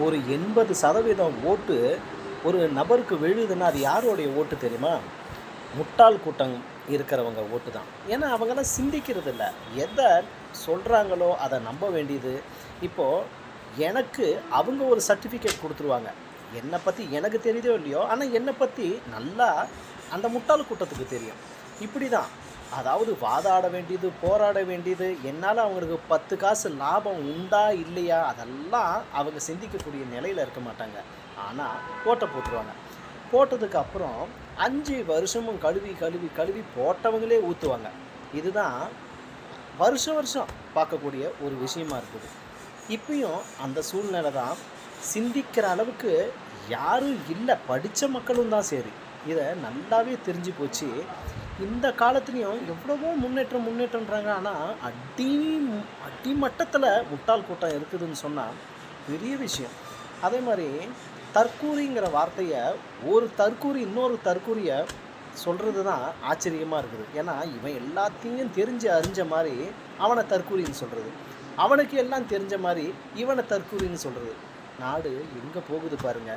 ஒரு 80% ஓட்டு ஒரு நபருக்கு விழுதுன்னா அது யாருடைய ஓட்டு தெரியுமா? முட்டாள் கூட்டம் இருக்கிறவங்க ஓட்டு தான். ஏன்னா அவங்கலாம் சிந்திக்கிறது இல்ல. எத சொல்றாங்களோ அத நம்ப வேண்டியது. இப்போ எனக்கு அவங்க ஒரு சர்டிஃபிகேட் குடுத்துருவாங்க. என்ன பத்தி எனக்கு தெரியுதோ இல்லையோ, ஆனா என்ன பத்தி நல்லா அந்த முட்டாள் கூட்டத்துக்கு தெரியும். இப்படி தான். அதாவது வாதாட வேண்டியது, போராட வேண்டியது, என்னால அவங்களுக்கு 10 காசு லாபம் உண்டா? இல்லையா? அதெல்லாம் அவங்க சிந்திக்கக்கூடிய நிலையில இருக்க மாட்டாங்க. ஆனா ஓட்ட போட்டுருவாங்க. போட்டதுக்கு அப்புறம் 5 வருஷமும் கழுவி, கழுவி, கழுவி போட்டவங்களே ஊத்துவாங்க. இதுதான் வருஷம் வருஷம் பார்க்கக்கூடிய ஒரு விஷயமா இருக்குது. இப்பயும் அந்த சூழ்நிலை தான். சிந்திக்கிற அளவுக்கு யாரும் இல்ல. படிச்ச மக்களும் தான் சரி. இத நல்லாவே தெரிஞ்சு போச்சு. இந்த காலத்துலயும் எவ்வளவோ முன்னேற்றம் முன்னேற்றம்ன்றாங்க. ஆனா அடி அடிமட்டத்துல முட்டாள் கூட்டம் இருக்குதுன்னு சொன்னா பெரிய விஷயம். அதே மாரி தற்கூரிங்கிற வார்த்தைய ஒரு தற்கூரி இன்னொரு தற்கூரிய சொல்றது தான் ஆச்சரியமா இருக்குது. ஏன்னா, இவன் எல்லாத்தையும் தெரிஞ்சு அறிஞ்ச மாரி அவன தற்கூரின்னு சொல்றது. அவனுக்கு எல்லாம் தெரிஞ்ச மாரி இவன தற்கூரின்னு சொல்றது. நாடு எங்க போகுது பாருங்க.